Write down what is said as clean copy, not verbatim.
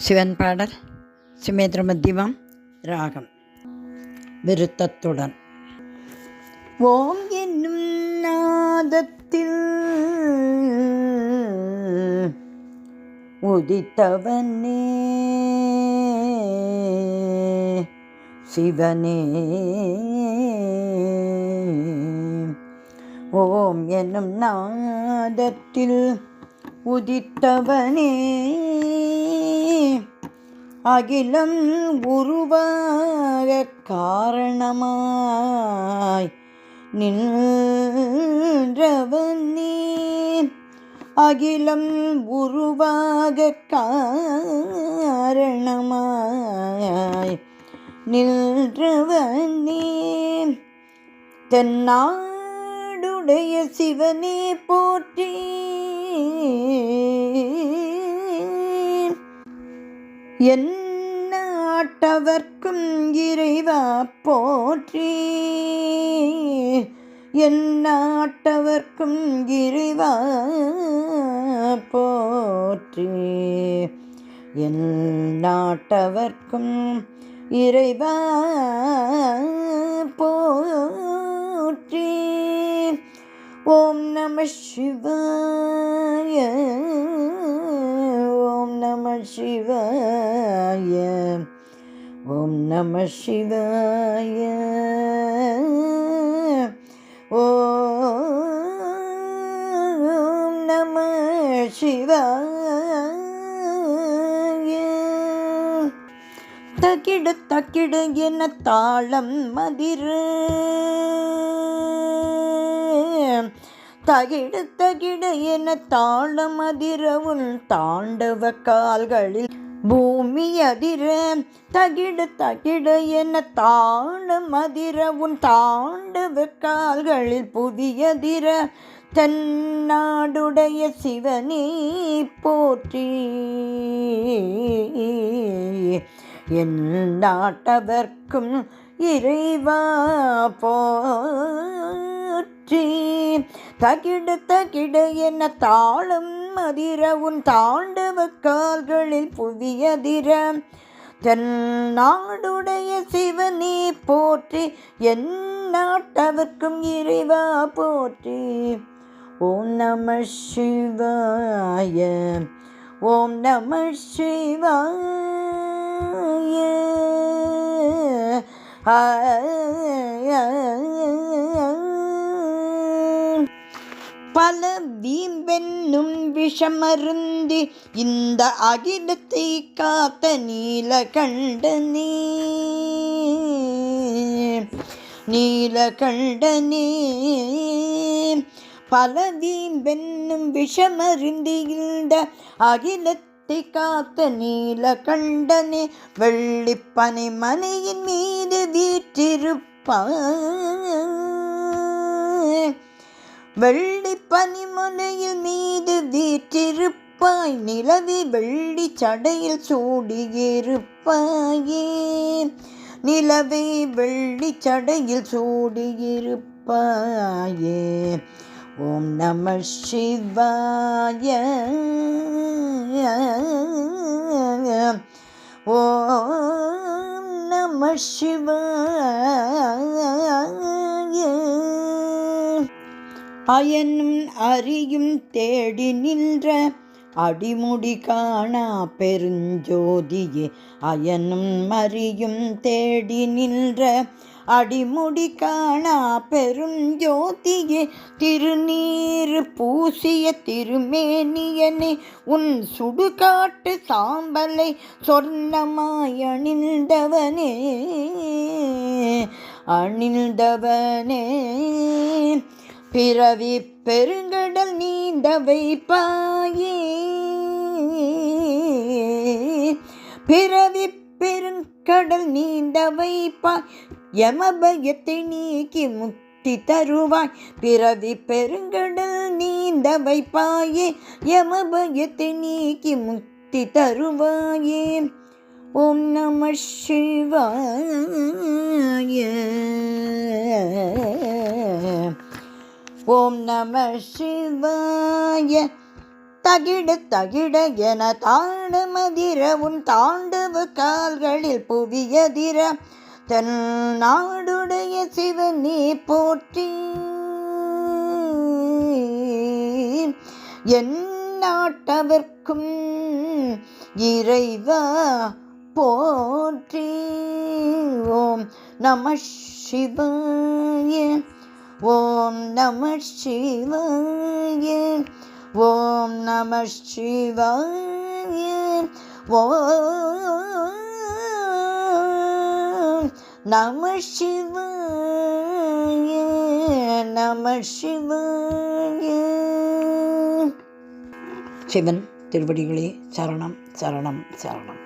சிவன் பாடல் சுமேந்திர மத்தியமம் ராகம் விருத்தத்துடன். ஓம் என்னும் நாதத்தில் உதித்தவனே சிவனே, ஓம் என்னும் நாதத்தில் உதித்தவனே, அகிலம் உருவாக காரணமாய் நின்றவனே, அகிலம் உருவாக காரணமாய் நின்றவனே, தென்னாடுடைய சிவனே போற்றி, எந்நாட்டவர்க்கும் இறைவா போற்றி, எந்நாட்டவர்க்கும் இறைவா போற்றி, எந்நாட்டவர்க்கும் இறைவா போற்றி. ஓம் நம சிவாய, ஓம் நம சிவாய, ஓம் நம சிவாய, ஓம் நம சிவாய. தகிடு தகிடு என தாளம் மதிர, தகிடு தகிடு என தாளம் அதிர உன் தாண்டவ கால்களில் பூமி அதிர, தகிடு தகிடு என தாளம் அதிர உன் தாண்டவ கால்களில் புவி அதிர, தென்னாடுடைய சிவனே போற்றி, என் நாட்டவர்க்கும் இறைவா போற்றி. தகிடு தகிடு என தாளம் அதிர உன் தாண்டவ கால்களில் புவியதிர, தென்னாடுடைய சிவனே போற்றி, என் நாட்டவர்க்கும் இறைவா போற்றி. ஓம் நம சிவாய, ஓம் நம சிவாய, பல வீம்பென்னும் விஷமருந்தி இந்த அகிலத்தை காத்த நீலகண்டனே, நீலகண்டனே, பல வீம்பென்னும் விஷமருந்தி இந்த அகிலத்தை காத்த நீலகண்டனே, வெள்ளிப்பனை மலையின் மீது வீற்றிருப்பாய், வெள்ளி பனிமலையில் மீது வீற்றிருப்பாய், நிலவி வெள்ளி சடையில் சூடியிருப்பாயே, நிலவை வெள்ளி சடையில் சூடியிருப்பாயே. ஓம் நம சிவாய, ஓம் நம சிவாய. அயனும் அறியும் தேடி நின்ற அடிமுடி காணா பெருஞ்சோதியே, அயனும் அறியும் தேடி நின்ற அடிமுடி காணா பெருஞ்சோதியே, திருநீறு பூசிய திருமேனியனே, உன் சுடுகாட்டு சாம்பலை சொர்ணமாய் அணிந்தவனே, அணிந்தவனே, பிறவி பெருங்கடல் நீந்த வைப்பாயே, பிறவி பெருங்கடல் நீந்த வைப்பாய், யமபயத்தை நீக்கி முக்தி தருவாய், பிறவி பெருங்கடல் நீந்த வைப்பாயே, யமபயத்தை நீக்கி முக்தி தருவாயே. ஓம் நம சிவாய, ஓம் நம சிவாய, தகிடு தகிட என தாண்டு மதிர உன் தாண்டவு கால்களில் புவியதிர தன் நாடுடைய சிவனே போற்றி என் நாட்டவர்க்கும் இறைவா போற்றி. ஓம் நம சிவாய ஓம் நம சிவாய ஓம் நம சிவாய ஓம் நம சிவாய நம சிவாய. சிவன் திருவடிகளே சரணம் சரணம் சரணம்.